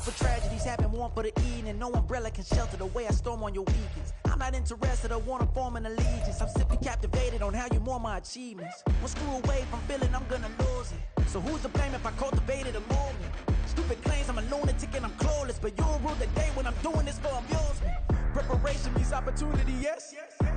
for tragedies happen, one for the evening. No umbrella can shelter the way I storm on your weekends. I'm not interested or want to form an allegiance. I'm simply captivated on how you mourn my achievements. One screw away from feeling I'm gonna lose it. So who's to blame if I cultivated a moment? Stupid claims I'm a lunatic and I'm clueless, but you'll rule the day when I'm doing this for amusement. Preparation means opportunity, yes.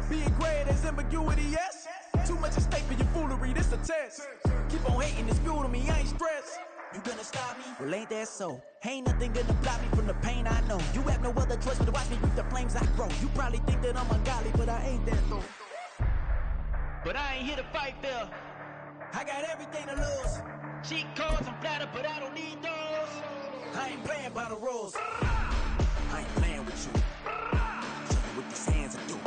Being great is ambiguity, yes. Too much at stake for your foolery, this a test. Keep on hating, it's fuel to me, I ain't stressed. You gonna stop me? Well, ain't that so? Ain't nothing gonna block me from the pain I know. You have no other choice but to watch me reap the flames I grow. You probably think that I'm ungodly, but I ain't that though. But I ain't here to fight fair. I got everything to lose. Cheat codes, I'm flattered, but I don't need those. I ain't playing by the rules. I ain't playing with you. Show you what these hands are doing.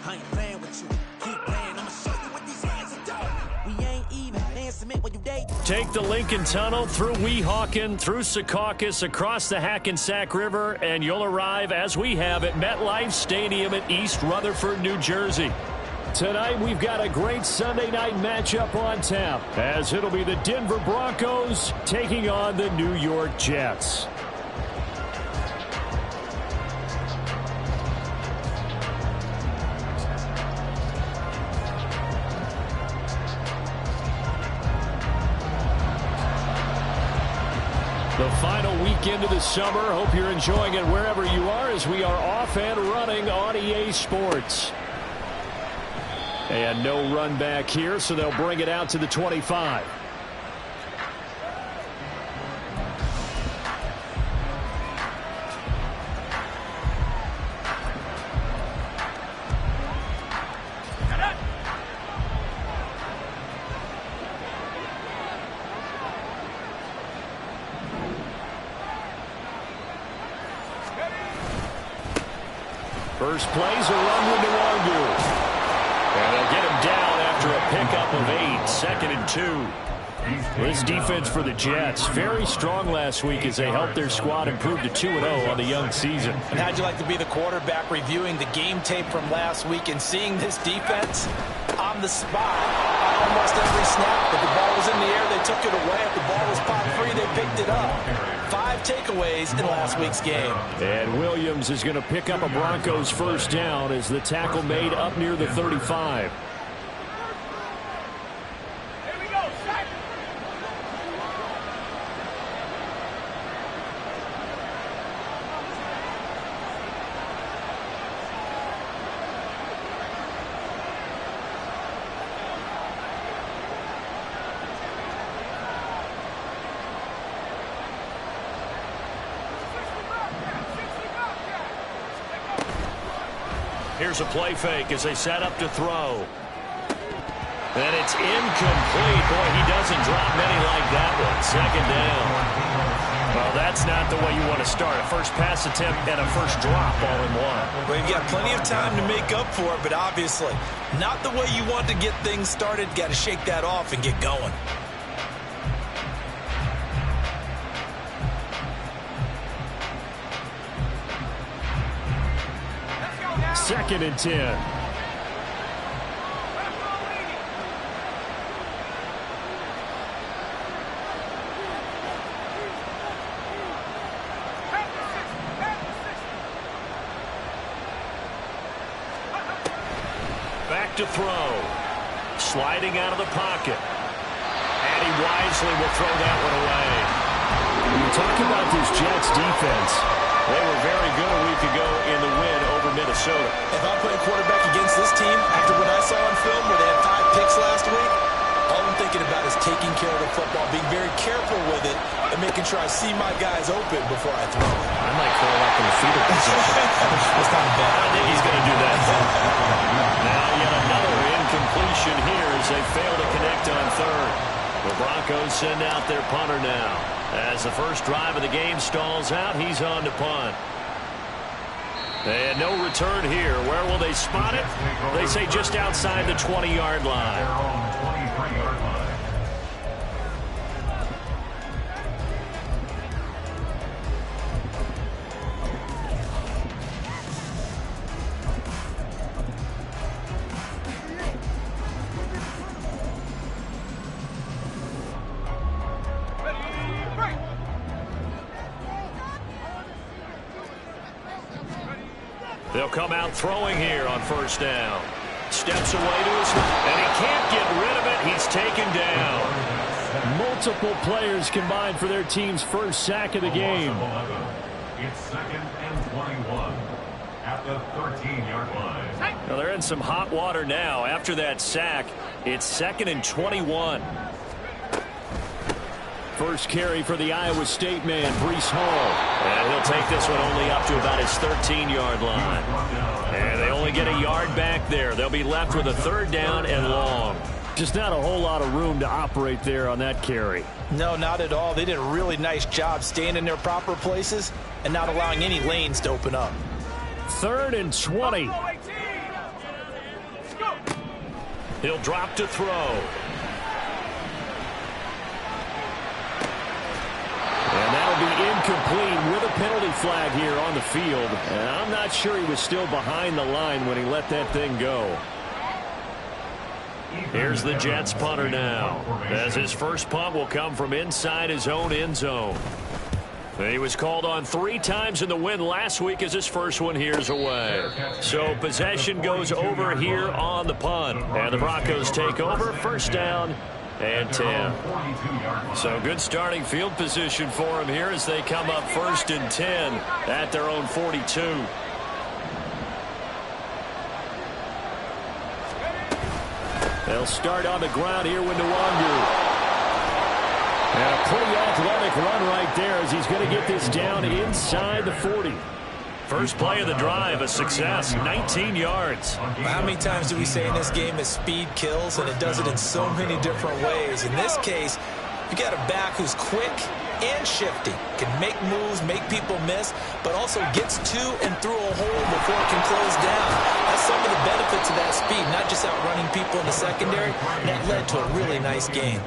I ain't playing with you. Keep playing, I'ma show you what these hands are doing. We ain't even. They submit when you date. Take the Lincoln Tunnel through Weehawken, through Secaucus, across the Hackensack River, and you'll arrive, as we have, at MetLife Stadium in East Rutherford, New Jersey. Tonight, we've got a great Sunday night matchup on tap, as it'll be the Denver Broncos taking on the New York Jets. The final weekend of the summer. Hope you're enjoying it wherever you are, as we are off and running on EA Sports. And no run back here, so they'll bring it out to the 25. First play's a run with Nwangu. And they'll get him down after a pickup of 8, 2nd and 2. This defense for the Jets, very strong last week as they helped their squad improve to 2-0 on the young season. And how'd you like to be the quarterback reviewing the game tape from last week and seeing this defense on the spot almost every snap? If the ball was in the air, they took it away. If the ball was pop free, they picked it up. 5 takeaways in last week's game. And Williams is going to pick up a Broncos first down as the tackle made up near the 35. Here's a play fake as they set up to throw. And it's incomplete. Boy, he doesn't drop many like that one. 2nd down. Well, that's not the way you want to start. A first pass attempt and a first drop all in one. Well, you've got plenty of time to make up for it, but obviously not the way you want to get things started. Got to shake that off and get going. Second and 10. Back to throw. Sliding out of the pocket. And he wisely will throw that one away. When you talk about this Jets defense, they were very good a week ago in the win over Minnesota. If I'm playing quarterback against this team, after what I saw on film where they had 5 picks last week, all I'm thinking about is taking care of the football, being very careful with it, and making sure I see my guys open before I throw it. I might throw it up in the fetal position. That's not bad. I think he's going to do that. Now yet another incompletion here as they fail to connect on 3rd. The Broncos send out their punter now. As the first drive of the game stalls out, he's on to punt. And no return here. Where will they spot it? They say just outside the 20-yard line. They'll come out throwing here on first down. Steps away to his left, and he can't get rid of it. He's taken down. Multiple players combined for their team's first sack of the game. It's 2nd and 21 at the 13-yard line. Well, they're in some hot water now. After that sack, it's 2nd and 21. First carry for the Iowa State man, Breece Hall. And he'll take this one only up to about his 13-yard line. And they only get a yard back there. They'll be left with a 3rd down and long. Just not a whole lot of room to operate there on that carry. No, not at all. They did a really nice job staying in their proper places and not allowing any lanes to open up. 3rd and 20. He'll drop to throw. And that'll be incomplete with a penalty flag here on the field. And I'm not sure he was still behind the line when he let that thing go. Here's the Jets punter now, as his first punt will come from inside his own end zone. He was called on 3 times in the win last week as his first one here's away. So possession goes over here on the punt. And the Broncos take over, 1st down and 10. So good starting field position for him here as they come up 1st and 10 at their own 42. They'll start on the ground here with Nwangu. And a pretty athletic run right there as he's going to get this down inside the 40. First play of the drive, a success, 19 yards. How many times do we say in this game that speed kills, and it does it in so many different ways? In this case, you got a back who's quick and shifty, can make moves, make people miss, but also gets to and through a hole before it can close down. That's some of the benefits of that speed, not just outrunning people in the secondary. That led to a really nice game.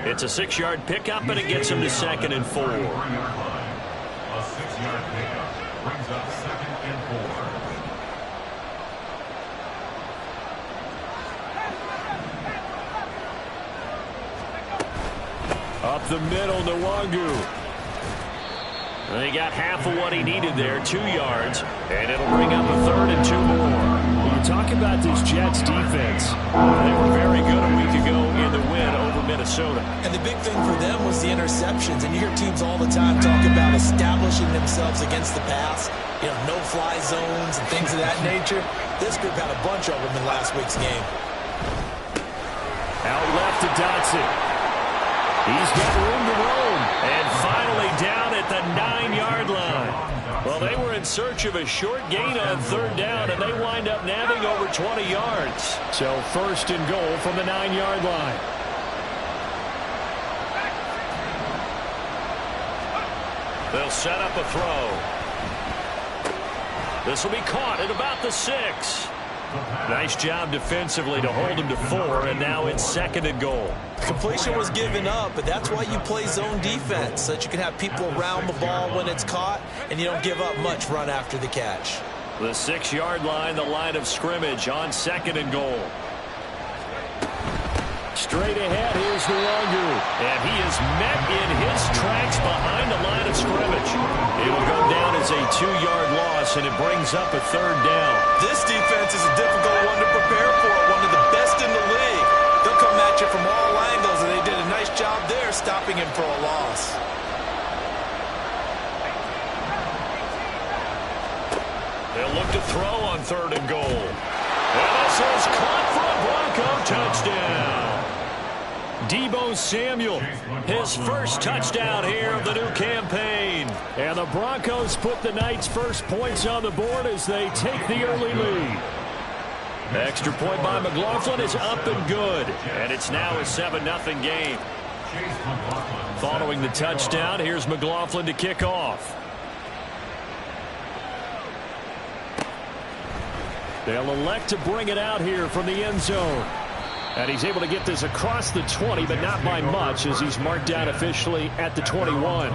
It's a 6-yard pickup, and it gets him to 2nd and 4. A 6-yard pickup brings up 2nd and 4. Up the middle, Nwangu. He got half of what he needed there, 2 yards, and it'll bring up a 3rd and 2 more. When you talk about this Jets defense, they were very good a week ago in the win over Minnesota. And the big thing for them was the interceptions. And you hear teams all the time talk about establishing themselves against the pass, no-fly zones and things of that nature. This group had a bunch of them in last week's game. Out left to Dotson. He's got room to roam. And finally down at the 9-yard line. Well, they were in search of a short gain on 3rd down, and they wind up nabbing over 20 yards. So 1st and goal from the 9-yard line. They'll set up a throw. This will be caught at about the 6. Nice job defensively to hold him to 4, and now it's 2nd and goal. Completion was given up, but that's why you play zone defense, so that you can have people around the ball when it's caught, and you don't give up much run after the catch. The 6-yard line, the line of scrimmage on 2nd and goal. Straight ahead, here's Nwangu. And he is met in his tracks behind the line of scrimmage. It'll go down as a 2-yard loss, and it brings up a 3rd down. This defense is a difficult one to prepare for, one of the best in the league. They'll come at you from all angles, and they did a nice job there stopping him for a loss. They'll look to throw on 3rd and goal. And this is caught for a Bronco touchdown. Deebo Samuel, his first touchdown here of the new campaign. And the Broncos put the night's first points on the board as they take the early lead. Extra point by McLaughlin is up and good. And it's now a 7-0 game. Following the touchdown, here's McLaughlin to kick off. They'll elect to bring it out here from the end zone. And he's able to get this across the 20, but not by much, as he's marked down officially at the 21.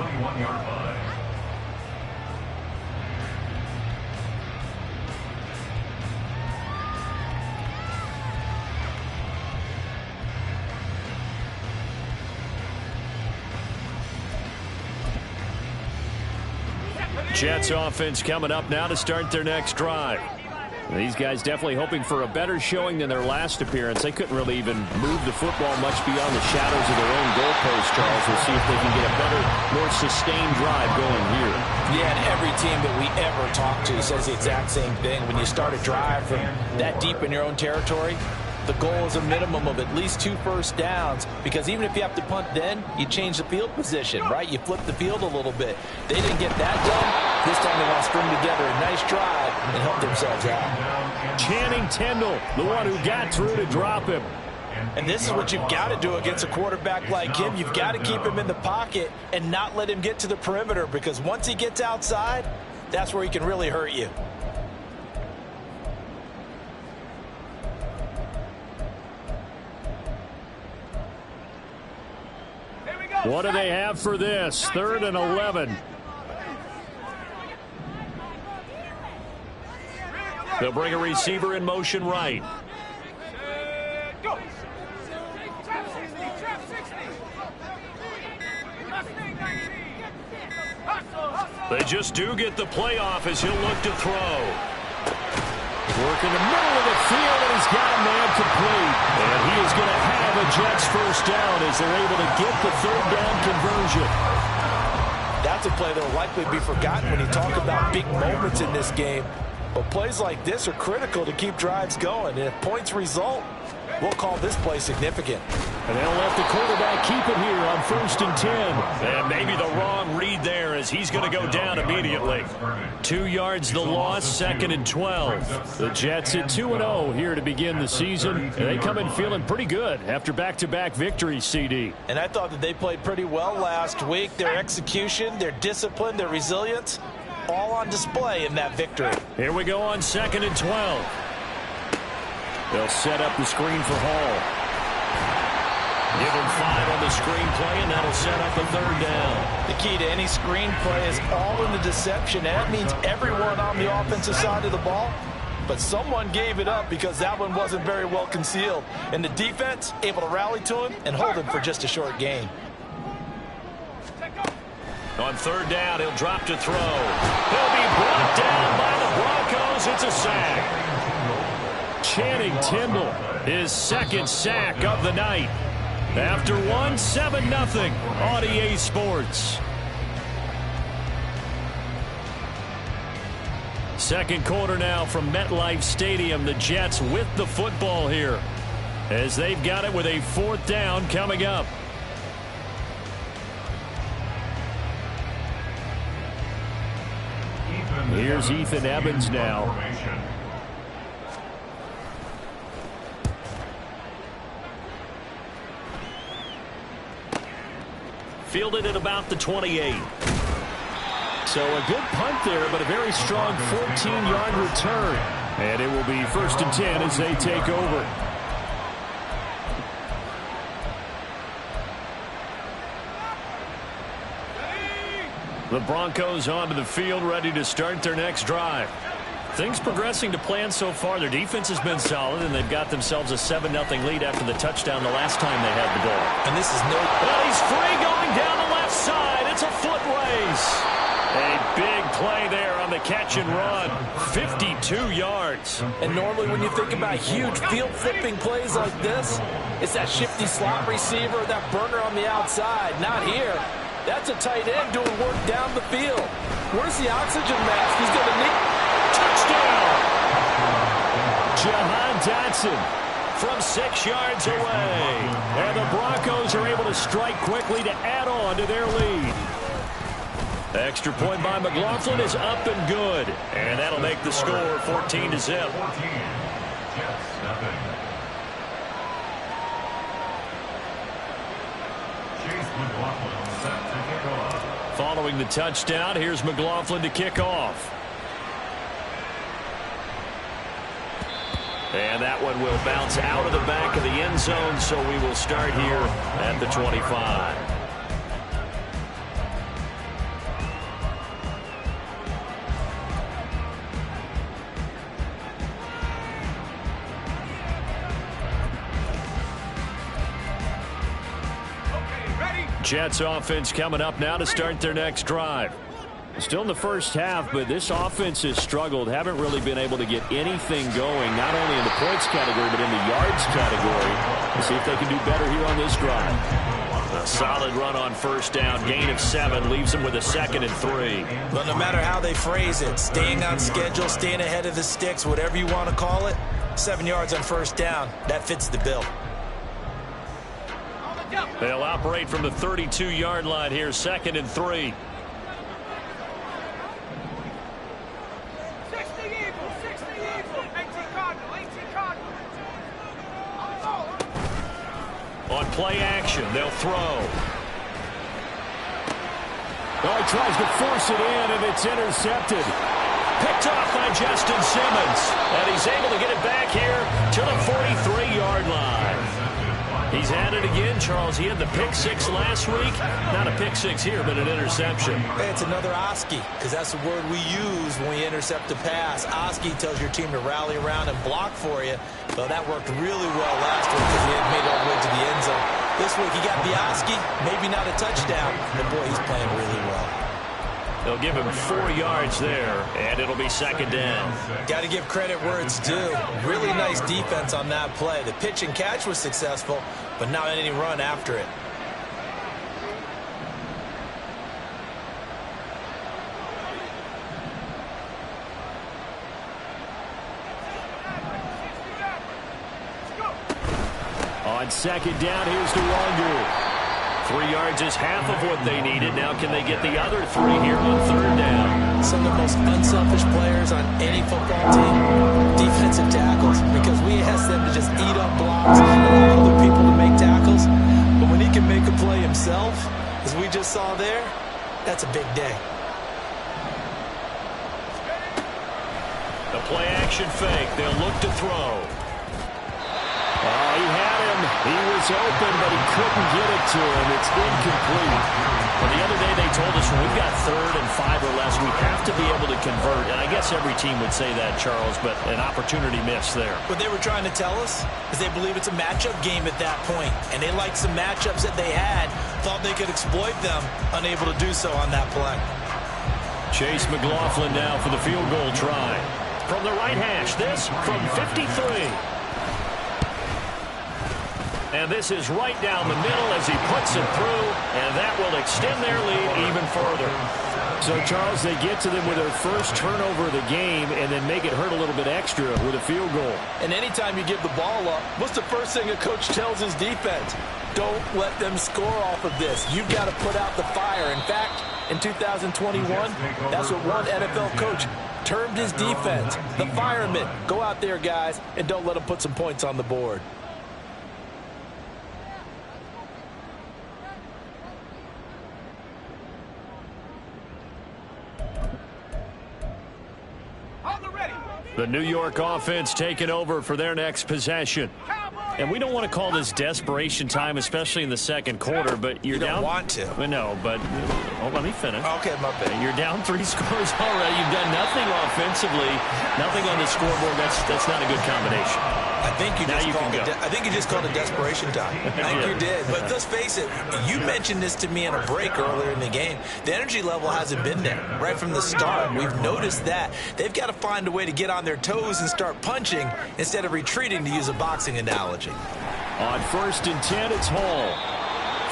Jets offense coming up now to start their next drive. These guys definitely hoping for a better showing than their last appearance. They couldn't really even move the football much beyond the shadows of their own goalpost, Charles. We'll see if they can get a better, more sustained drive going here. Yeah, and every team that we ever talk to says the exact same thing. When you start a drive from that deep in your own territory, the goal is a minimum of at least 2 first downs, because even if you have to punt then, you change the field position, right? You flip the field a little bit. They didn't get that done. This time they want to string together a nice drive and help themselves out. Channing Tindall, the one who got through to drop him. And this is what you've got to do against a quarterback like him. You've got to keep him in the pocket and not let him get to the perimeter, because once he gets outside, that's where he can really hurt you. What do they have for this? 3rd and 11. They'll bring a receiver in motion right. They just do get the playoff as he'll look to throw. Work in the middle of the field, and he's got a man complete. And he is going to have a Jets first down as they're able to get the 3rd down conversion. That's a play that will likely be forgotten when you talk about big moments in this game. But plays like this are critical to keep drives going. And if points result, we'll call this play significant. And they'll let the quarterback keep it here on 1st and 10. And maybe the wrong read there, as he's going to go down immediately. 2 yards the loss, 2nd and 12. The Jets at 2-0 here to begin the season. And they come in feeling pretty good after back-to-back victories, CD. And I thought that they played pretty well last week. Their execution, their discipline, their resilience, all on display in that victory. Here we go on 2nd and 12. They'll set up the screen for Hall. Give him 5 on the screen play, and that'll set up a 3rd down. The key to any screen play is all in the deception. That means everyone on the offensive side of the ball, but someone gave it up because that one wasn't very well concealed. And the defense able to rally to him and hold him for just a short gain. On 3rd down, he'll drop to throw. He'll be brought down by the Broncos. It's a sack. Channing Tindall, his 2nd sack of the night. After 7-0 on EA Sports. 2nd quarter now from MetLife Stadium. The Jets with the football here, as they've got it with a 4th down coming up. Here's Ethan Evans now. Fielded at about the 28. So a good punt there, but a very strong 14-yard return. And it will be 1st and 10 as they take over. The Broncos onto the field, ready to start their next drive. Things progressing to plan so far. Their defense has been solid, and they've got themselves a 7-0 lead after the touchdown the last time they had the ball. And this is no... Well, he's free going down the left side. It's a foot race. A big play there on the catch and run. 52 yards. And normally when you think about huge field-flipping plays like this, it's that shifty slot receiver, that burner on the outside. Not here. That's a tight end doing work down the field. Where's the oxygen mask? He's going to need... Touchdown! Jahan Dotson from 6 yards away. And the Broncos are able to strike quickly to add on to their lead. The extra point by McLaughlin is up and good. And that'll make the score 14-0. Following the touchdown, here's McLaughlin to kick off. And that one will bounce out of the back of the end zone, so we will start here at the 25. Jets offense coming up now to start their next drive. Still in the first half, but this offense has struggled. Haven't really been able to get anything going, not only in the points category, but in the yards category. We'll see if they can do better here on this drive. A solid run on first down. Gain of 7 leaves them with a 2nd and 3. Well, no matter how they phrase it, staying on schedule, staying ahead of the sticks, whatever you want to call it, 7 yards on first down, that fits the bill. They'll operate from the 32-yard line here, 2nd and 3. On play action, they'll throw. Oh, he tries to force it in, and it's intercepted. Picked off by Justin Simmons. And he's able to get it back here to the 43-yard line. He's at it again, Charles. He had the pick 6 last week. Not a pick 6 here, but an interception. Hey, it's another Oski, because that's the word we use when we intercept a pass. Oski tells your team to rally around and block for you. Well, that worked really well last week because he had made it all the way to the end zone. This week he got the Oski, maybe not a touchdown, but boy, he's playing really well. They'll give him 4 yards there, and it'll be 2nd down. Got to give credit where it's due. Really nice defense on that play. The pitch and catch was successful, but not any run after it. On 2nd down, here's DeWanger. 3 yards is half of what they needed. Now can they get the other 3 here on 3rd down? Some of the most unselfish players on any football team, defensive tackles, because we ask them to just eat up blocks and allow other people to make tackles. But when he can make a play himself, as we just saw there, that's a big day. The play action fake. They'll look to throw. Oh, he had him. He was open, but he couldn't get it to him. It's incomplete. Well, the other day they told us when we've got 3rd and 5 or less, we have to be able to convert. And I guess every team would say that, Charles, but an opportunity missed there. What they were trying to tell us is they believe it's a matchup game at that point, and they liked some matchups that they had, thought they could exploit them, unable to do so on that play. Chase McLaughlin now for the field goal try. From the right hash, this from 53. And this is right down the middle as he puts it through, and that will extend their lead even further. So, Charles, they get to them with their first turnover of the game and then make it hurt a little bit extra with a field goal. And anytime you give the ball up, what's the first thing a coach tells his defense? Don't let them score off of this. You've got to put out the fire. In fact, in 2021, that's what one NFL coach termed his defense. The firemen. Go out there, guys, and don't let them put some points on the board. The New York offense taking over for their next possession. And we don't want to call this desperation time, especially in the second quarter, but you're down. You don't want to. No, but let me finish. Okay, my bad. You're down 3 scores already. You've done nothing offensively, nothing on the scoreboard. That's not a good combination. I think you just called it desperation time. I think you did. But let's face it, you mentioned this to me in a break earlier in the game. The energy level hasn't been there right from the start. We've noticed that. They've got to find a way to get on their toes and start punching instead of retreating, to use a boxing analogy. On 1st and 10, it's Hall.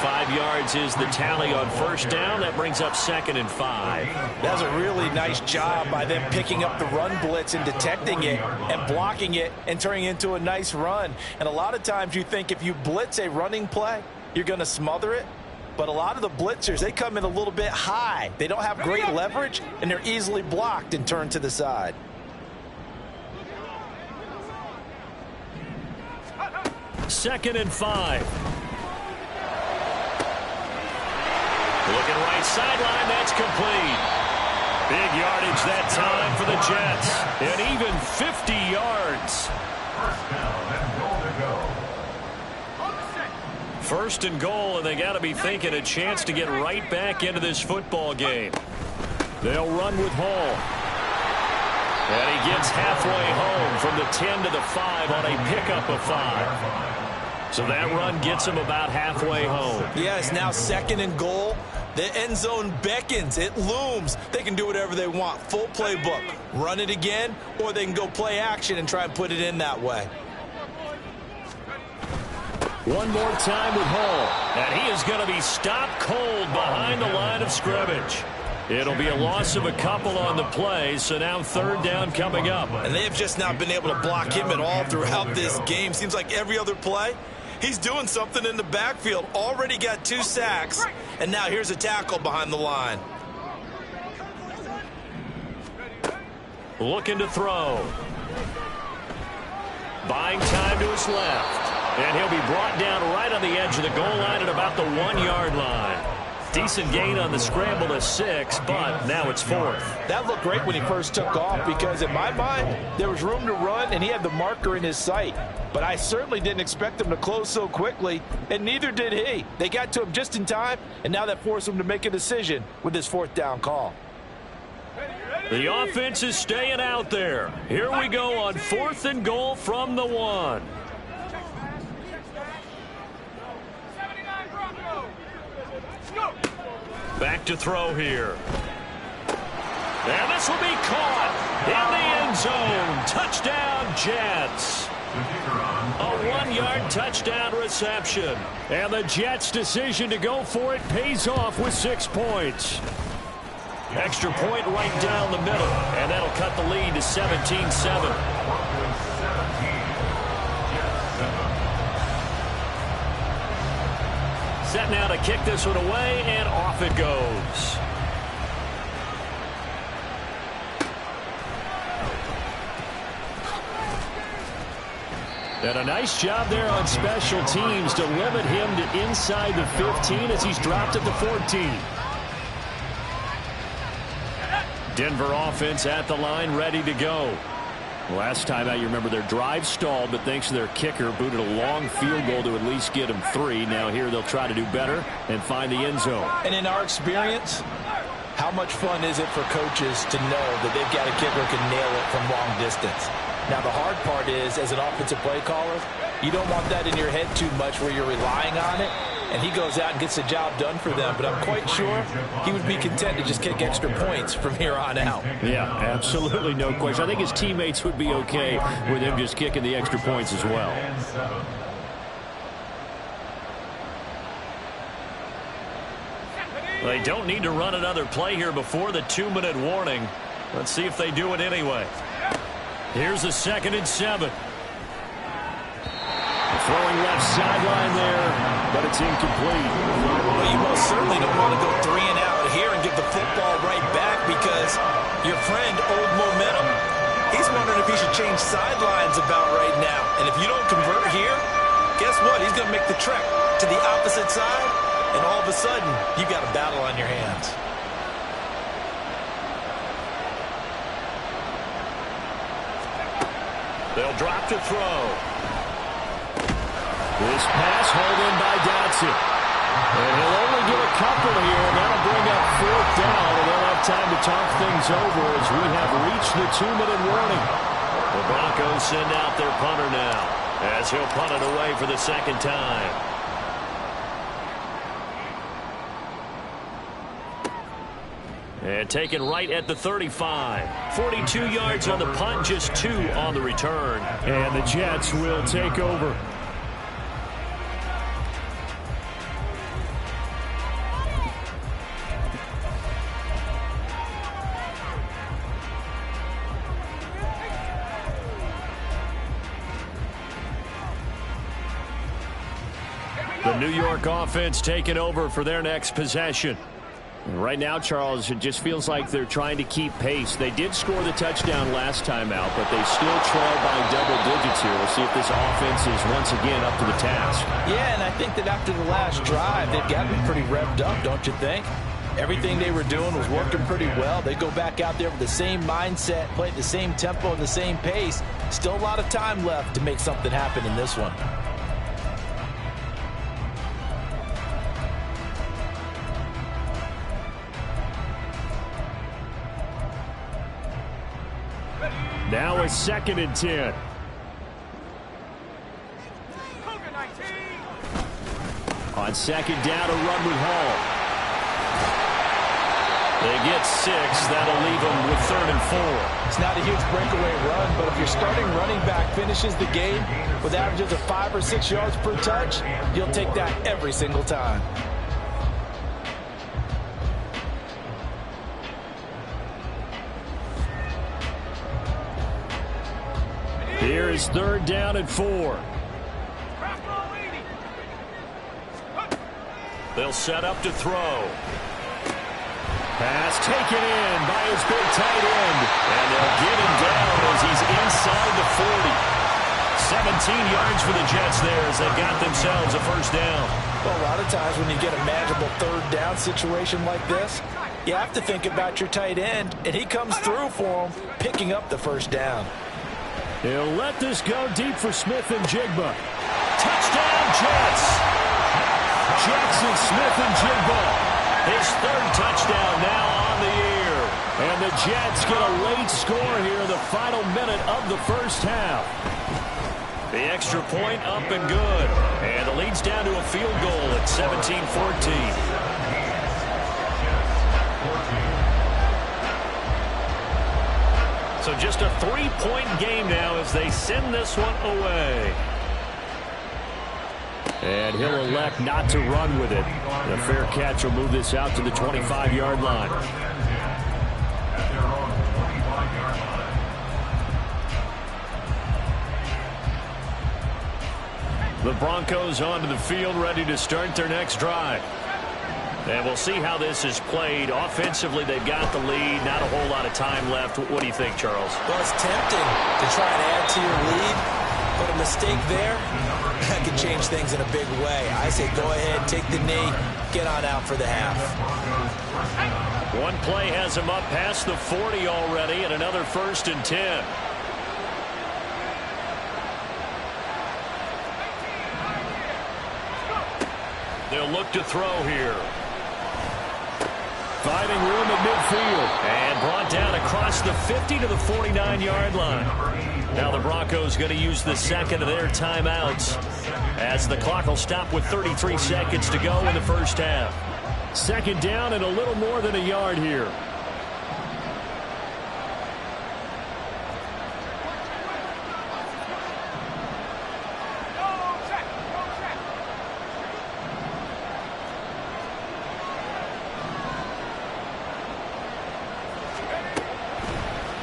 5 yards is the tally on first down. That brings up 2nd and 5. That was a really nice job by them picking up the run blitz and detecting it and blocking it and turning it into a nice run. And a lot of times you think if you blitz a running play, you're going to smother it. But a lot of the blitzers, they come in a little bit high. They don't have great leverage, and they're easily blocked and turned to the side. Second and 5. Looking right sideline, that's complete. Big yardage that time for the Jets. And even 50 yards. First and goal, and they got to be thinking a chance to get right back into this football game. They'll run with Hall. And he gets halfway home from the 10 to the 5 on a pickup of 5. So that run gets him about halfway home. Yeah, it's now 2nd and goal. The end zone beckons. It looms. They can do whatever they want. Full playbook. Run it again, or they can go play action and try and put it in that way. One more time with Hall. And he is going to be stopped cold behind the line of scrimmage. It'll be a loss of a couple on the play, so now third down coming up. And they have just not been able to block him at all throughout this game. Seems like every other play, he's doing something in the backfield. Already got 2 sacks, and now here's a tackle behind the line. Looking to throw. Buying time to his left. And he'll be brought down right on the edge of the goal line at about the 1-yard line. Decent gain on the scramble to 6, but now it's 4th. That looked great when he first took off because, in my mind, there was room to run and he had the marker in his sight. But I certainly didn't expect him to close so quickly, and neither did he. They got to him just in time, and now that forced him to make a decision with his 4th down call. The offense is staying out there. Here we go on 4th and goal from the 1. Back to throw here. And this will be caught in the end zone. Touchdown, Jets. A 1-yard touchdown reception. And the Jets' decision to go for it pays off with 6 points. Extra point right down the middle. And that'll cut the lead to 17-7. Set now to kick this one away, and off it goes. And a nice job there on special teams to limit him to inside the 15 as he's dropped at the 14. Denver offense at the line, ready to go. Last time out, you remember their drive stalled, but thanks to their kicker, booted a long field goal to at least get them 3. Now here they'll try to do better and find the end zone. And in our experience, how much fun is it for coaches to know that they've got a kicker who can nail it from long distance? Now the hard part is, as an offensive play caller, you don't want that in your head too much where you're relying on it. And he goes out and gets the job done for them. But I'm quite sure he would be content to just kick extra points from here on out. Yeah, absolutely no question. I think his teammates would be okay with him just kicking the extra points as well. They don't need to run another play here before the 2-minute warning. Let's see if they do it anyway. Here's the 2nd and 7. Throwing left sideline there, but it's incomplete. Well, you most certainly don't want to go 3 and out here and give the football right back because your friend, old momentum, he's wondering if he should change sidelines about right now. And if you don't convert here, guess what? He's going to make the trek to the opposite side, and all of a sudden, you got a battle on your hands. They'll drop to throw. This pass hauled in by Dotson. And he'll only get a couple here, and that'll bring up 4th down, and they'll have time to talk things over as we have reached the 2-minute warning. The Broncos send out their punter now, as he'll punt it away for the 2nd time. And taken right at the 35. 42 yards on the punt, just 2 on the return. And the Jets will take over. The New York offense taking over for their next possession. Right now, Charles, it just feels like they're trying to keep pace. They did score the touchdown last time out, but they still trail by double digits here. We'll see if this offense is once again up to the task. Yeah, and I think that after the last drive, they've got to be pretty revved up, don't you think? Everything they were doing was working pretty well. They go back out there with the same mindset, play at the same tempo and the same pace. Still a lot of time left to make something happen in this one. Now a 2nd and 10. On 2nd down, a run with Hall. They get 6. That'll leave them with 3rd and 4. It's not a huge breakaway run, but if your starting running back finishes the game with averages of 5 or 6 yards per touch, you'll take that every single time. Here is 3rd down and 4. They'll set up to throw. Pass taken in by his big tight end. And they'll get him down as he's inside the 40. 17 yards for the Jets there as they got themselves a 1st down. Well, a lot of times when you get a manageable 3rd down situation like this, you have to think about your tight end, and he comes through for him, picking up the 1st down. He'll let this go deep for Smith and Jigba. Touchdown, Jets! Jackson Smith-Njigba. His 3rd touchdown now on the year. And the Jets get a late score here in the final minute of the 1st half. The extra point up and good. And the lead's down to a field goal at 17-14. So just a 3-point game now as they send this one away. And he'll elect not to run with it. The fair catch will move this out to the 25-yard line. The Broncos onto the field, ready to start their next drive. And we'll see how this is played. Offensively, they've got the lead. Not a whole lot of time left. What do you think, Charles? Well, it's tempting to try and add to your lead, but a mistake there, that can change things in a big way. I say go ahead, take the knee, get on out for the half. One play has him up past the 40 already, and another 1st and 10. They'll look to throw here. Finding room at midfield. And brought down across the 50 to the 49-yard line. Now the Broncos going to use the 2nd of their timeouts as the clock will stop with 33 seconds to go in the 1st half. 2nd down and a little more than a yard here.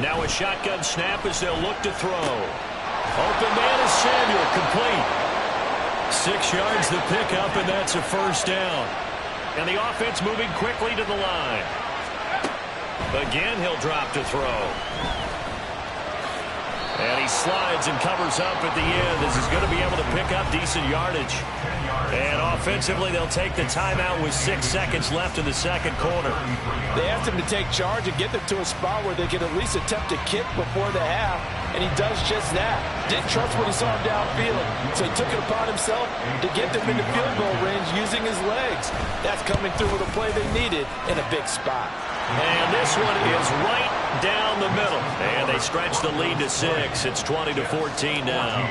Now a shotgun snap as they'll look to throw. Open man is Samuel, complete. 6 yards the pickup, and that's a 1st down. And the offense moving quickly to the line. Again, he'll drop to throw. And he slides and covers up at the end as he's going to be able to pick up decent yardage. And offensively, they'll take the timeout with 6 seconds left in the 2nd quarter. They asked him to take charge and get them to a spot where they could at least attempt a kick before the half, and he does just that. Didn't trust what he saw him downfield, so he took it upon himself to get them into field goal range using his legs. That's coming through with a play they needed in a big spot. And this one is right down the middle. And they stretch the lead to 6. It's 20-14 now.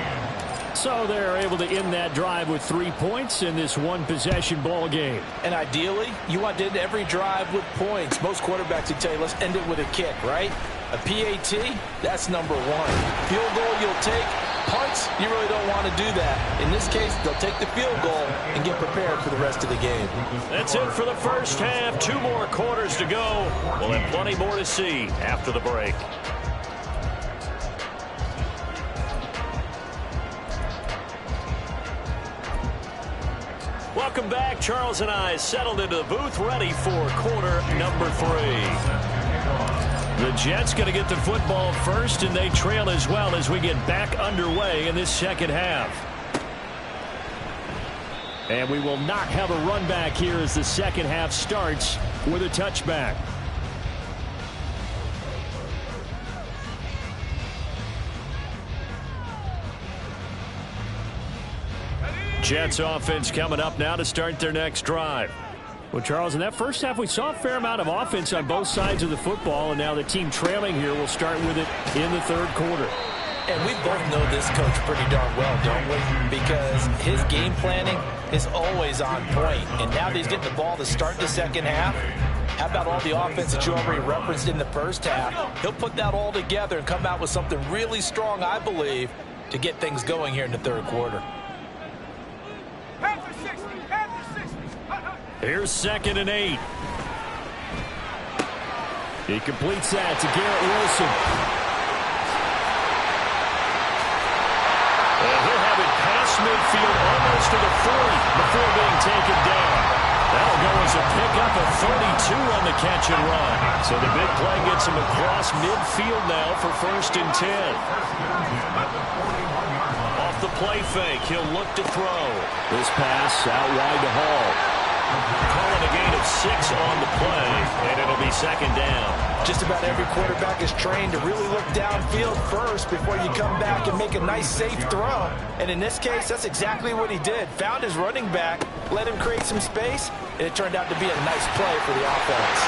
So they're able to end that drive with 3 points in this one-possession ball game. And ideally, you want to end every drive with points. Most quarterbacks would tell you, let's end it with a kick, right? A PAT, that's number 1. Field goal you'll take. Punts, you really don't want to do that. In this case, they'll take the field goal and get prepared for the rest of the game. That's it for the 1st half. 2 more quarters to go. We'll have plenty more to see after the break. Welcome back. Charles and I settled into the booth, ready for quarter number 3. The Jets going to get the football first, and they trail as well as we get back underway in this 2nd half. And we will not have a run back here as the 2nd half starts with a touchback. Jets offense coming up now to start their next drive. Well, Charles, in that 1st half, we saw a fair amount of offense on both sides of the football, and now the team trailing here will start with it in the 3rd quarter. And we both know this coach pretty darn well, don't we? Because his game planning is always on point. And now that he's getting the ball to start the second half, how about all the offense that you already referenced in the first half? He'll put that all together and come out with something really strong, I believe, to get things going here in the third quarter. Here's 2nd and 8. He completes that to Garrett Wilson. And he'll have it past midfield almost to the 40 before being taken down. That'll go as a pickup of 32 on the catch and run. So the big play gets him across midfield now for 1st and 10. Off the play fake, he'll look to throw. This pass out wide to Hall. Calling a gain of 6 on the play, and it'll be 2nd down. Just about every quarterback is trained to really look downfield first before you come back and make a nice, safe throw. And in this case, that's exactly what he did. Found his running back, let him create some space, and it turned out to be a nice play for the offense.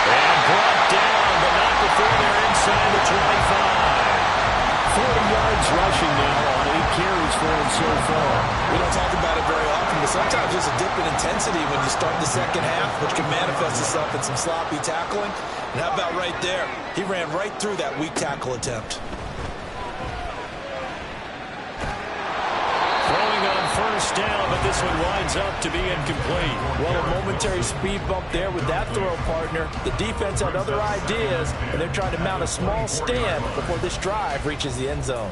And brought down, but not before they're inside the 25. 40 yards rushing now on 8 carries for him so far. We don't talk about it very often, but sometimes there's a dip in intensity when you start the second half, which can manifest itself in some sloppy tackling. And how about right there? He ran right through that weak tackle attempt. Throwing on 1st down, but this one winds up to be incomplete. Well, a momentary speed bump there with that throw partner. The defense had other ideas, and they're trying to mount a small stand before this drive reaches the end zone.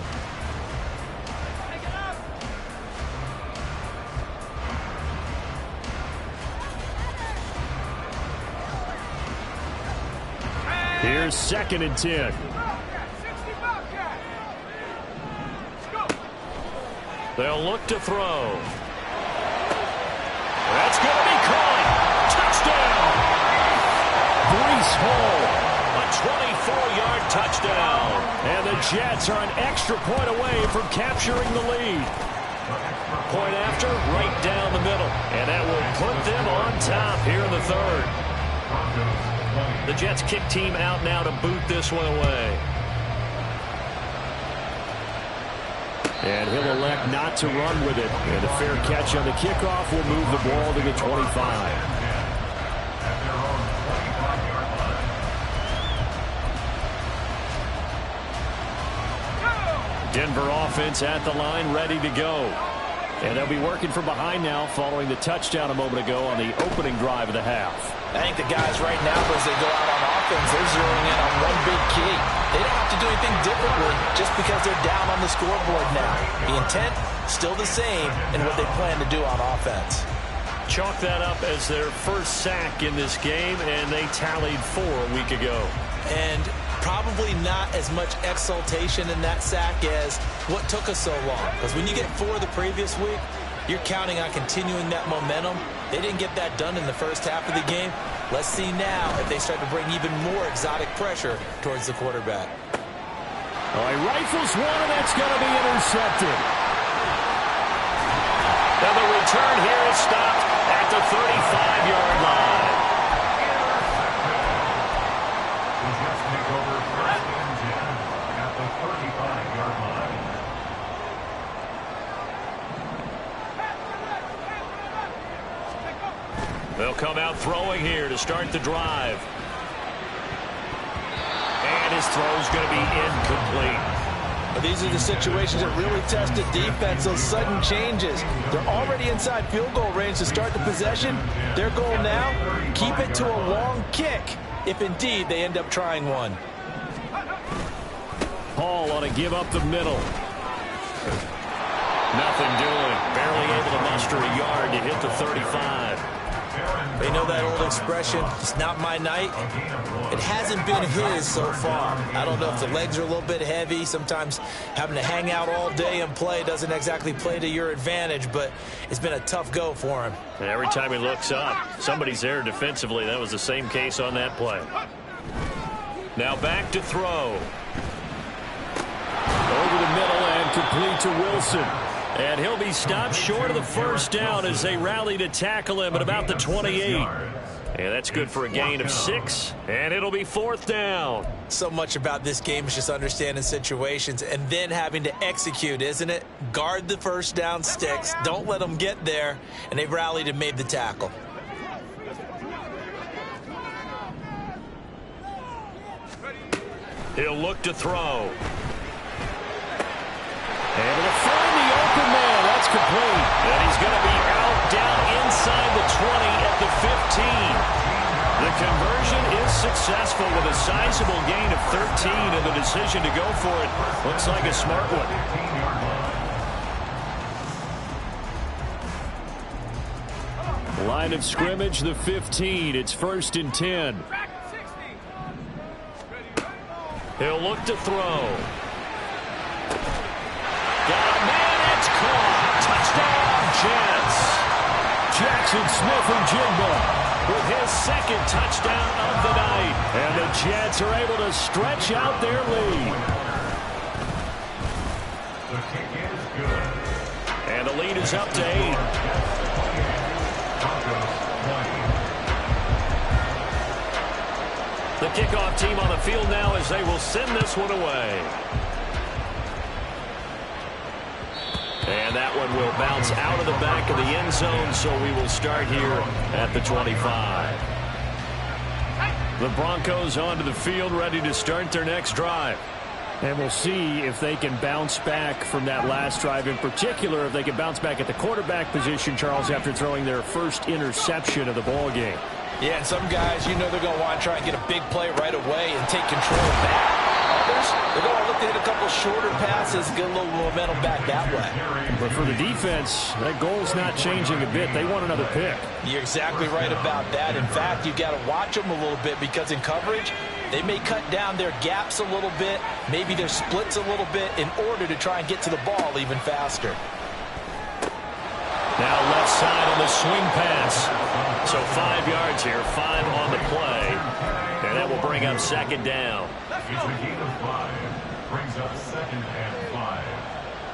Here's 2nd and 10. They'll look to throw. That's going to be caught. Touchdown. Breece Hall, a 24-yard touchdown. And the Jets are an extra point away from capturing the lead. Point after, right down the middle. And that will put them on top here in the 3rd. The Jets kick team out now to boot this one away. And he'll elect not to run with it. And a fair catch on the kickoff will move the ball to the 25. Denver offense at the line, ready to go. And they'll be working from behind now following the touchdown a moment ago on the opening drive of the half. I think the guys right now, as they go out on offense, they're zeroing in on one big key. They don't have to do anything differently just because they're down on the scoreboard now. The intent, still the same in what they plan to do on offense. Chalk that up as their first sack in this game, and they tallied 4 a week ago. And probably not as much exultation in that sack as what took us so long. Because when you get 4 the previous week, you're counting on continuing that momentum. They didn't get that done in the first half of the game. Let's see now if they start to bring even more exotic pressure towards the quarterback. Oh, he rifles one, and that's going to be intercepted. Now the return here is stopped at the 35-yard line. The Jets take over 1st and 10 at the 35-yard line. They'll come out throwing here to start the drive. And his throw's going to be incomplete. These are the situations that really test the defense, those sudden changes. They're already inside field goal range to start the possession. Their goal now, keep it to a long kick, if indeed they end up trying one. Hall on to give up the middle. Nothing doing. Barely able to muster a yard to hit the 35. They know that old expression, it's not my night. It hasn't been his so far. I don't know if the legs are a little bit heavy. Sometimes having to hang out all day and play doesn't exactly play to your advantage, but it's been a tough go for him. And every time he looks up, somebody's there defensively. That was the same case on that play. Now back to throw. Over the middle and complete to Wilson. And he'll be stopped short of the first down as they rally to tackle him at about the 28. And that's good for a gain of 6, and it'll be 4th down. So much about this game is just understanding situations and then having to execute, isn't it? Guard the first down sticks. Don't let them get there. And they rallied and made the tackle. He'll look to throw. Able to find the open man. That's complete. And he's going to be out down inside the 20 at the 15. The conversion is successful with a sizable gain of 13, and the decision to go for it looks like a smart one. Line of scrimmage, the 15. It's 1st and 10. He'll look to throw. Got a man, it's caught. Touchdown, Jets. Jackson Smith and Jigba with his 2nd touchdown of the night. And the Jets are able to stretch out their lead. The kick is good. And the lead is up to 8. The kickoff team on the field now as they will send this one away. And that one will bounce out of the back of the end zone, so we will start here at the 25. The Broncos onto the field, ready to start their next drive. And we'll see if they can bounce back from that last drive. In particular, if they can bounce back at the quarterback position, Charles, after throwing their first interception of the ball game. Yeah, and some guys, you know they're going to want to try and get a big play right away and take control back. Others, they're going to look to hit a couple shorter passes, get a little momentum back that way. But for the defense, that goal's not changing a bit. They want another pick. You're exactly right about that. In fact, you've got to watch them a little bit because in coverage, they may cut down their gaps a little bit, maybe their splits a little bit in order to try and get to the ball even faster. Now left side on the swing pass. So 5 yards here, 5 on the play. And that will bring up 2nd down. It's a gain of 5. Brings up 2nd and 5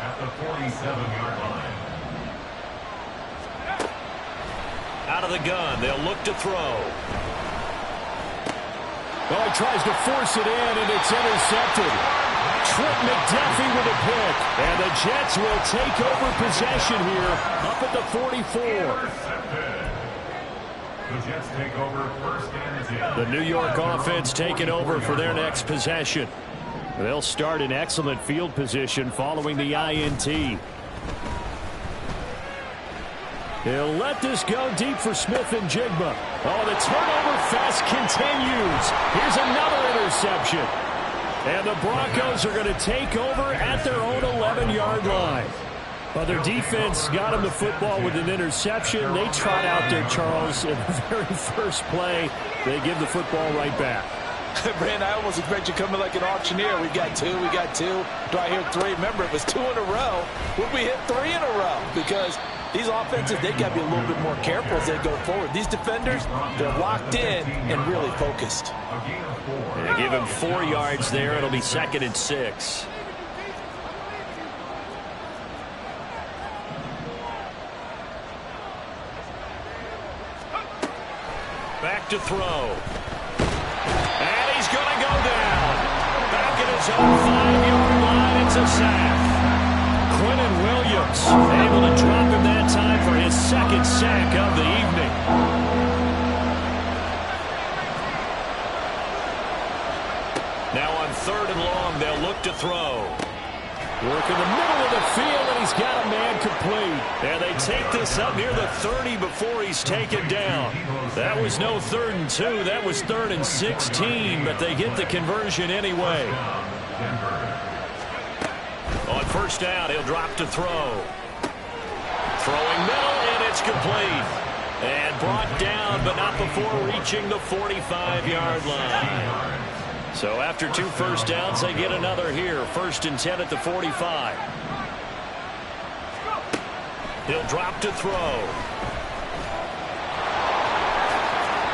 at the 47-yard line. Out of the gun, they'll look to throw. Oh, he tries to force it in, and it's intercepted. Trent McDuffie with a pick. And the Jets will take over possession here up at the 44. The Jets take over 1st and 10. The New York offense taking over for their next possession. They'll start in excellent field position following the INT. He'll let this go deep for Smith and Jigba. Oh, the turnover fest continues. Here's another interception. And the Broncos are going to take over at their own 11-yard line. Well, their defense got them the football with an interception. They trot out there, Charles, in the very first play. They give the football right back. Brand, I almost expect you coming like an auctioneer. We got 2, we got 2. Do I hear 3? Remember, it was 2 in a row. Would we hit 3 in a row? Because these offenses, they got to be a little bit more careful as they go forward. These defenders, they're locked in and really focused. They give him 4 yards there. It'll be 2nd and 6. Back to throw. And he's going to go down. Back at his own 5-yard line. It's a sack. Quentin Williams able to drop him that time for his 2nd sack of the evening. Now on 3rd and long, they'll look to throw. Work in the middle of the field, and he's got a man complete. And they take this up near the 30 before he's taken down. That was no 3rd and 2. That was 3rd and 16, but they get the conversion anyway. On 1st down, he'll drop to throw. Throwing middle, and it's complete. And brought down, but not before reaching the 45-yard line. So after 2 first downs, they get another here. 1st and 10 at the 45. He'll drop to throw.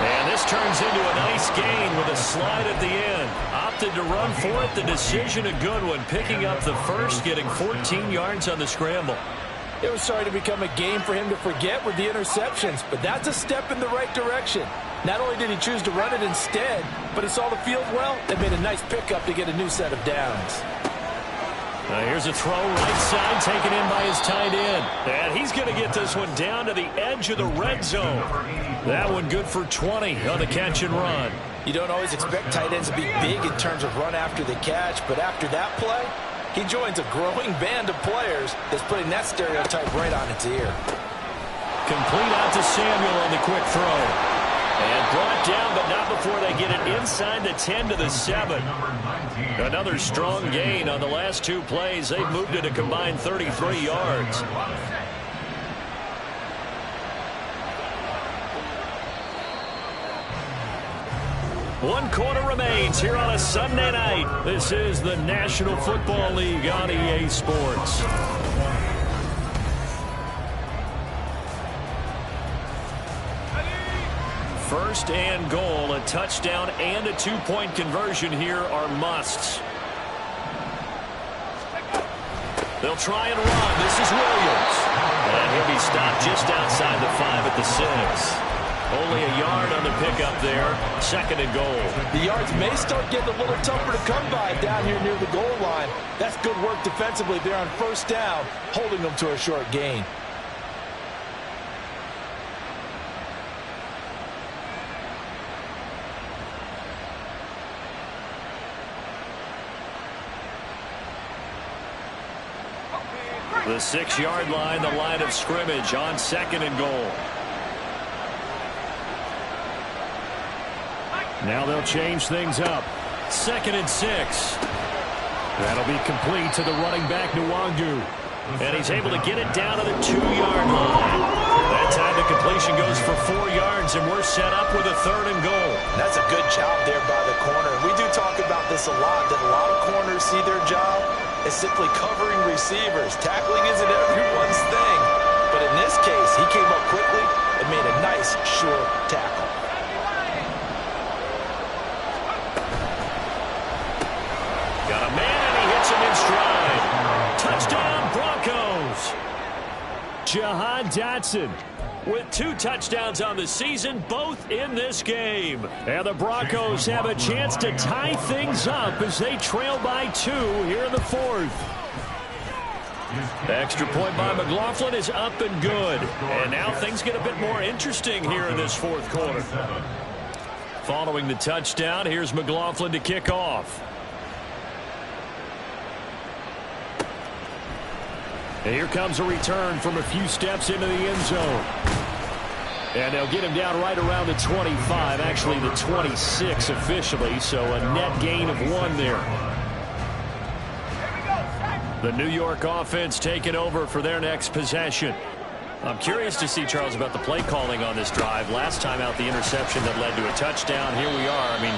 And this turns into a nice gain with a slide at the end. Opted to run for it. The decision a good one. Picking up the first, getting 14 yards on the scramble. It was starting to become a game for him to forget with the interceptions, but that's a step in the right direction. Not only did he choose to run it instead, but he saw the field well and made a nice pickup to get a new set of downs. Here's a throw right side taken in by his tight end. And he's going to get this one down to the edge of the red zone. That one good for 20 on the catch and run. You don't always expect tight ends to be big in terms of run after the catch, but after that play, he joins a growing band of players that's putting that stereotype right on its ear. Complete out to Samuel on the quick throw. And brought down, but not before they get it inside the 10 to the 7. Another strong gain on the last two plays. They've moved it a combined 33 yards. One quarter remains here on a Sunday night. This is the National Football League on EA Sports. First and goal, a touchdown and a two-point conversion here are musts. They'll try and run. This is Williams. And he'll be stopped just outside the 5 at the 6. Only a yard on the pickup there. Second and goal. The yards may start getting a little tougher to come by down here near the goal line. That's good work defensively there on first down, holding them to a short gain. The 6-yard line, the line of scrimmage on second and goal. Now they'll change things up. Second and 6. That'll be complete to the running back, Nwangu. And he's able to get it down to the 2-yard line. That time the completion goes for 4 yards, and we're set up with a third and goal. That's a good job there by the corner. We do talk about this a lot, that a lot of corners see their job as simply covering receivers. Tackling isn't everyone's thing. But in this case, he came up quickly and made a nice, sure tackle. Got a man, and he hits him in stride. Touchdown, Broncos. Jahan Dotson with 2 touchdowns on the season, both in this game. And the Broncos have a chance to tie things up as they trail by 2 here in the 4th. The extra point by McLaughlin is up and good. And now things get a bit more interesting here in this 4th quarter. Following the touchdown, here's McLaughlin to kick off. And here comes a return from a few steps into the end zone. And they'll get him down right around the 25, actually the 26 officially, so a net gain of 1 there. The New York offense taking over for their next possession. I'm curious to see, Charles, about the play calling on this drive. Last time out, the interception that led to a touchdown. Here we are. I mean,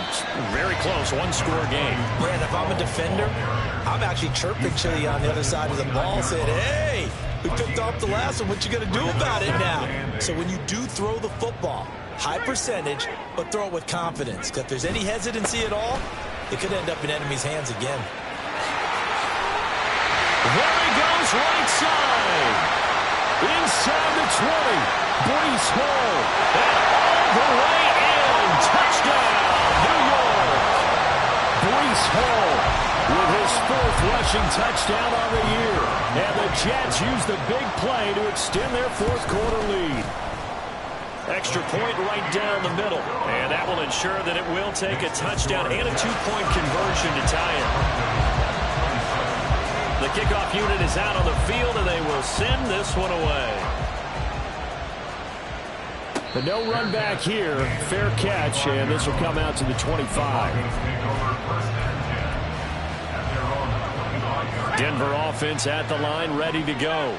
very close, 1-score game. Brad, if I'm a defender, I'm actually chirping Chili on the other side of the ball, saying, hey, we picked off the last one. What you going to do about it now? So when you do throw the football, high percentage, but throw it with confidence. Because if there's any hesitancy at all, it could end up in enemy's hands again. There he goes, right side. Inside the 20, Breece Hall, and all the way in, touchdown, New York. Breece Hall with his 4th rushing touchdown on the year, and the Jets use the big play to extend their 4th quarter lead. Extra point right down the middle, and that will ensure that it will take a touchdown and a 2-point conversion to tie it. The kickoff unit is out on the field, and they will send this one away. The no run back here, fair catch, and this will come out to the 25. Denver offense at the line, ready to go.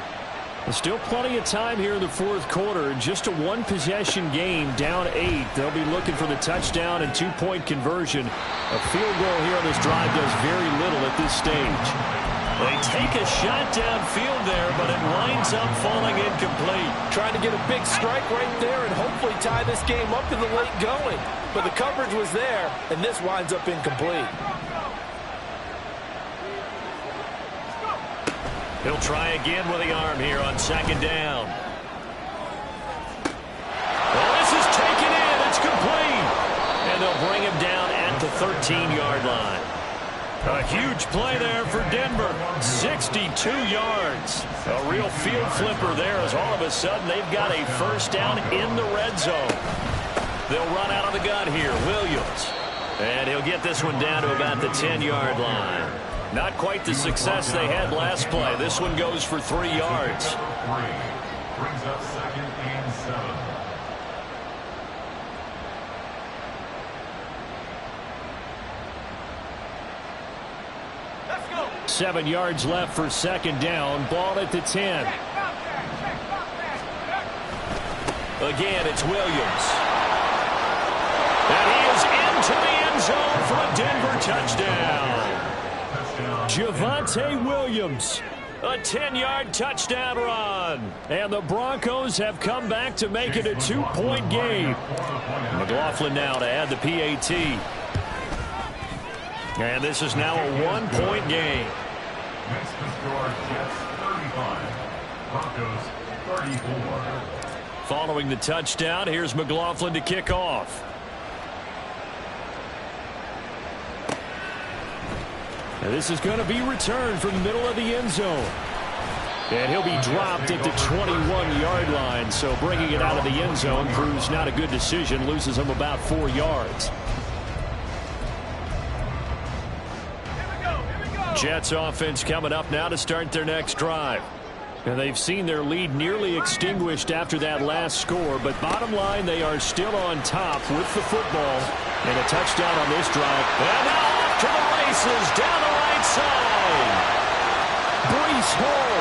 There's still plenty of time here in the 4th quarter. Just a 1-possession game, down 8. They'll be looking for the touchdown and 2-point conversion. A field goal here on this drive does very little at this stage. They take a shot downfield there, but it winds up falling incomplete. Trying to get a big strike right there and hopefully tie this game up in the late going. But the coverage was there, and this winds up incomplete. He'll try again with the arm here on second down. Well, this is taken in. It's complete. they'll bring him down at the 13-yard line. A huge play there for Denver. 62 yards. A real field flipper there as all of a sudden they've got a first down in the red zone. They'll run out of the gun here. Williams. And he'll get this one down to about the 10-yard line. Not quite the success they had last play. This one goes for 3 yards. Brings up 2nd and 7. 7 yards left for 2nd down. Ball at the 10. Again, it's Williams. And he is into the end zone for a Denver touchdown. Javonte Williams. A 10-yard touchdown run. And the Broncos have come back to make it a 2-point game. McLaughlin now to add the PAT. And this is now a 1-point game. Next to score, Jets 35, Broncos 34. Following the touchdown, here's McLaughlin to kick off. And this is going to be returned from the middle of the end zone. And he'll be dropped at the 21-yard line. So bringing it out of the end zone proves not a good decision. Loses him about 4 yards. Jets offense coming up now to start their next drive. And they've seen their lead nearly extinguished after that last score. But bottom line, they are still on top with the football. And a touchdown on this drive. And now off to the races down the right side. Breece Hall.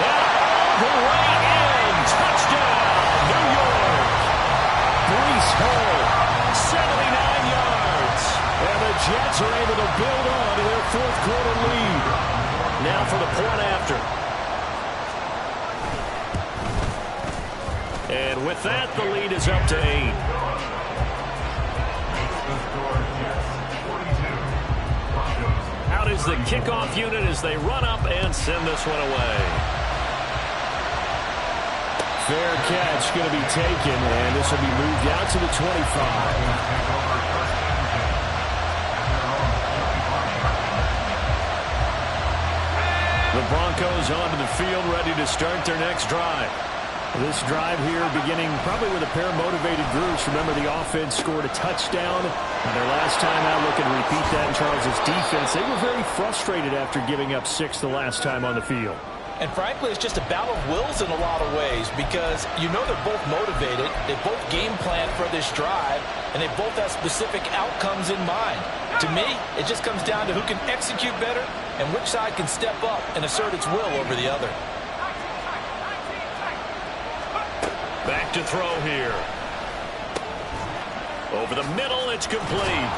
And all the way in. Touchdown, New York. Breece Hall, 79 yards. And the Jets are able to build on to their 4th quarter lead. Now for the point after. And with that, the lead is up to 8. Out is the kickoff unit as they run up and send this one away. Fair catch going to be taken, and this will be moved out to the 25. The Broncos onto the field, ready to start their next drive. This drive here beginning probably with a pair of motivated groups. Remember, the offense scored a touchdown. And their last time out, looking to repeat that in Charles' defense. They were very frustrated after giving up 6 the last time on the field. And frankly, it's just a battle of wills in a lot of ways because you know they're both motivated. They both game plan for this drive, and they both have specific outcomes in mind. To me, it just comes down to who can execute better and which side can step up and assert its will over the other. Back to throw here. Over the middle, it's complete.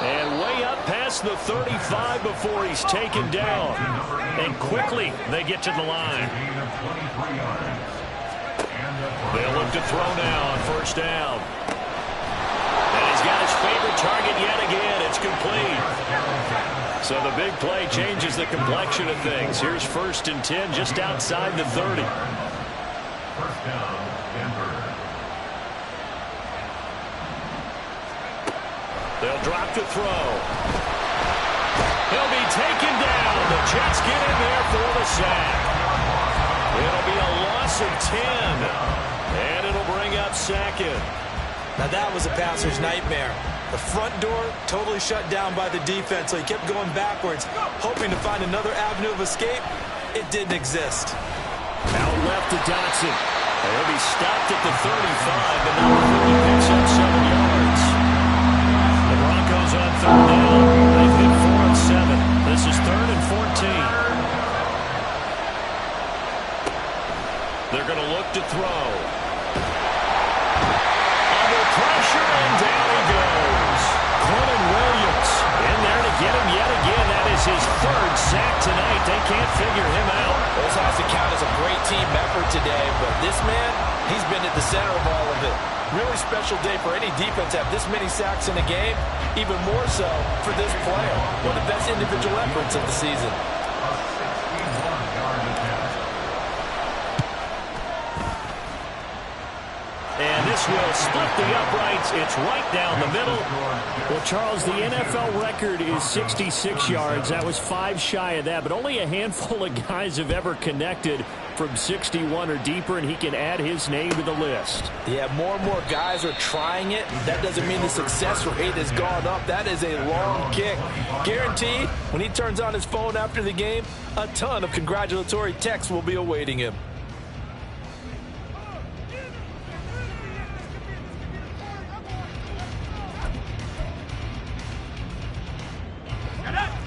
And way up past the 35 before he's taken down. And quickly, they get to the line. They'll look to throw now on 1st down. And he's got his favorite target yet again. It's complete. So the big play changes the complexion of things. Here's 1st and 10 just outside the 30. 1st down, Denver. They'll drop to throw. He'll be taken down. The Jets get in there for the sack. It'll be a loss of 10. And it'll bring up 2nd. Now that was a passer's nightmare. The front door totally shut down by the defense, so he kept going backwards, hoping to find another avenue of escape. It didn't exist. Out left to Dotson. He'll be stopped at the 35, and now he picks up 7 yards. The Broncos on 3rd down. They've hit 4 and 7. This is 3rd and 14. They're going to look to throw. Under pressure, and down he goes. Quentin Williams in there to get him yet again. That is his 3rd sack tonight. They can't figure him out. This has to count as a great team effort today, but this man, he's been at the center of all of it. Really special day for any defense to have this many sacks in a game, even more so for this player. One of the best individual efforts of the season. And this This will split the uprights. It's right down the middle. Well, Charles, the NFL record is 66 yards. That was 5 shy of that, but only a handful of guys have ever connected from 61 or deeper, and he can add his name to the list. Yeah, more and more guys are trying it. That doesn't mean the success rate has gone up. That is a long kick. Guaranteed, when he turns on his phone after the game, a ton of congratulatory texts will be awaiting him.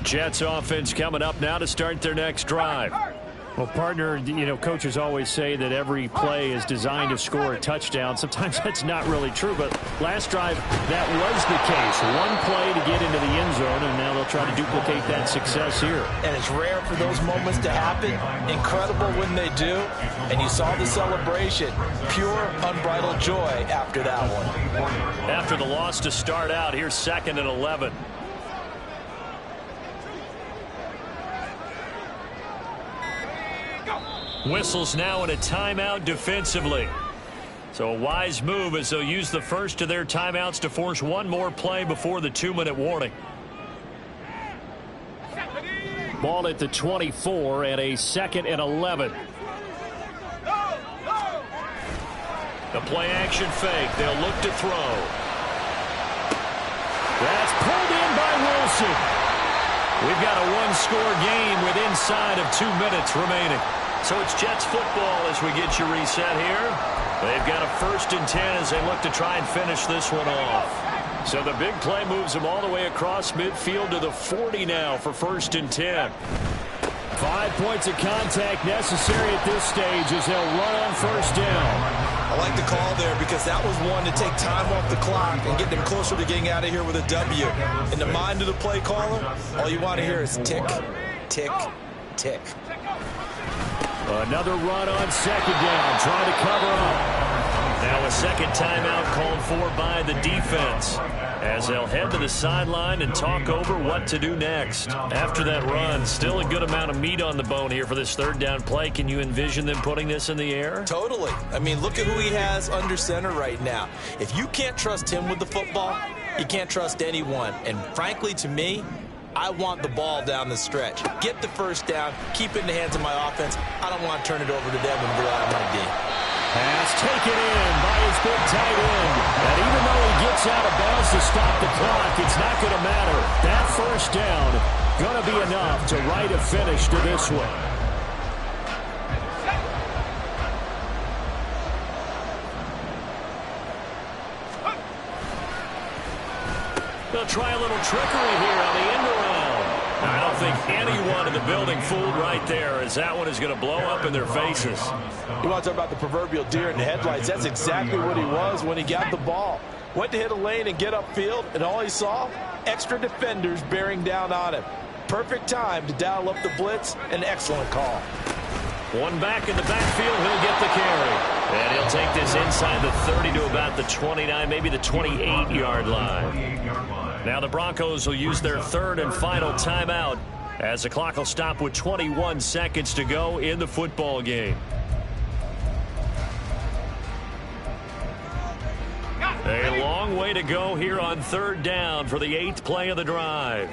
Jets offense coming up now to start their next drive. Well, partner, coaches always say that every play is designed to score a touchdown. Sometimes that's not really true, but last drive, that was the case. One play to get into the end zone, and now they'll try to duplicate that success here. And it's rare for those moments to happen. Incredible when they do. And you saw the celebration. Pure, unbridled joy after that one. After the loss to start out, here's 2nd and 11. Whistles now in a timeout defensively. So a wise move as they'll use the first of their timeouts to force one more play before the 2-minute warning. Ball at the 24 and a 2nd and 11. The play action fake. They'll look to throw. That's pulled in by Wilson. We've got a one-score game with inside of 2 minutes remaining. So it's Jets football as we get you reset here. They've got a 1st and 10 as they look to try and finish this one off. So the big play moves them all the way across midfield to the 40 now for 1st and 10. 5 points of contact necessary at this stage as they'll run on 1st down. I like the call there because that was one to take time off the clock and get them closer to getting out of here with a W. In the mind of the play caller, all you want to hear is tick, tick, tick. Another run on 2nd down, trying to cover up. Now a 2nd timeout called for by the defense as they'll head to the sideline and talk over what to do next. After that run, still a good amount of meat on the bone here for this 3rd down play. Can you envision them putting this in the air? Totally. I mean, look at who he has under center right now. If you can't trust him with the football, you can't trust anyone. And frankly, to me, I want the ball down the stretch. Get the 1st down, keep it in the hands of my offense. I don't want to turn it over to them and rely on my D. Pass taken in by his big tight end. And even though he gets out of bounds to stop the clock, it's not going to matter. That 1st down going to be enough to write a finish to this one. They'll try a little trickery here on the end around. I don't think anyone in the building fooled right there, as that one is going to blow up in their faces. You want to talk about the proverbial deer in the headlights. That's exactly what he was when he got the ball. Went to hit a lane and get upfield, and all he saw, extra defenders bearing down on him. Perfect time to dial up the blitz. An excellent call. One back in the backfield, he'll get the carry. And he'll take this inside the 30 to about the 29, maybe the 28-yard line. Now the Broncos will use their 3rd and final timeout as the clock will stop with 21 seconds to go in the football game. A long way to go here on 3rd down for the 8th play of the drive.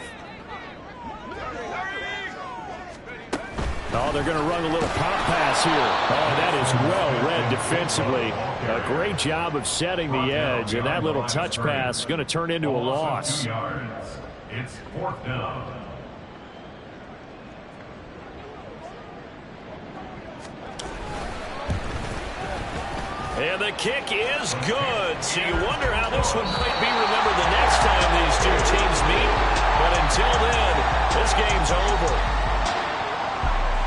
Oh, they're going to run a little pop pass here. Oh, that is well read defensively. A great job of setting the edge, and that little touch pass is going to turn into a loss. It's 4th down. And the kick is good. So you wonder how this one might be remembered the next time these two teams meet. But until then, this game's over.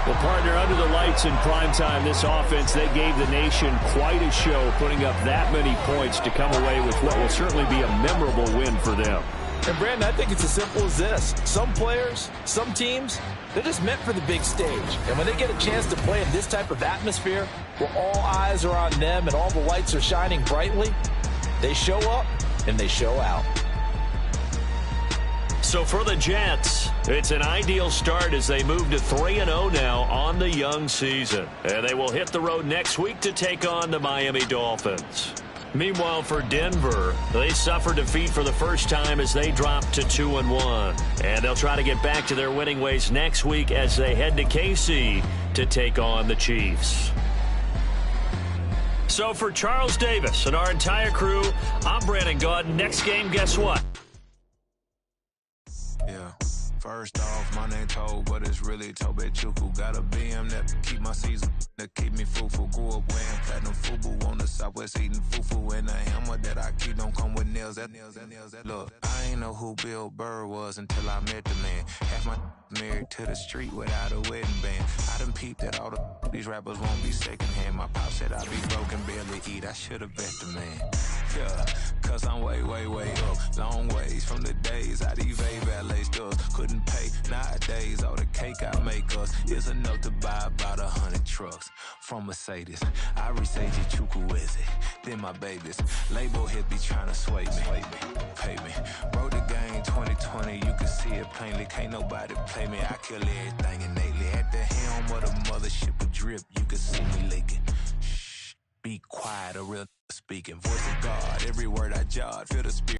Well, partner, under the lights in primetime, this offense, they gave the nation quite a show, putting up that many points to come away with what will certainly be a memorable win for them. And, Brandon, I think it's as simple as this. Some players, some teams, they're just meant for the big stage. And when they get a chance to play in this type of atmosphere, where all eyes are on them and all the lights are shining brightly, they show up and they show out. So for the Jets, it's an ideal start as they move to 3-0 now on the young season. And they will hit the road next week to take on the Miami Dolphins. Meanwhile, for Denver, they suffered defeat for the first time as they dropped to 2-1. And they'll try to get back to their winning ways next week as they head to KC to take on the Chiefs. So for Charles Davis and our entire crew, I'm Brandon Gaudin. Next game, guess what? Yeah. First off, my name Toad, but it's really Tobe Chuku. Got a BM that keep my season, that keep me fufu. Grew up wearing platinum fubu on the Southwest eating fufu. And a hammer that I keep don't come with nails. Look, I ain't know who Bill Burr was until I met the man. Half my married to the street without a wedding band. I done peeped that all these rappers won't be secondhand. My pop said I'd be broken, barely eat. I should've bet the man. Yeah, cause I'm way up. Long ways from the days I these valet stores couldn't pay. Nowadays, all the cake I make us is enough to buy about 100 trucks from Mercedes. I resage Chukwueze, then my babies. Label hit be trying to sway me, pay me. Wrote the game 2020, you can see it plainly. Can't nobody play me. I kill everything innately. At the helm of the mothership with drip, you can see me leaking. Shh, be quiet, a real speaking. Voice of God, every word I jot, feel the spirit.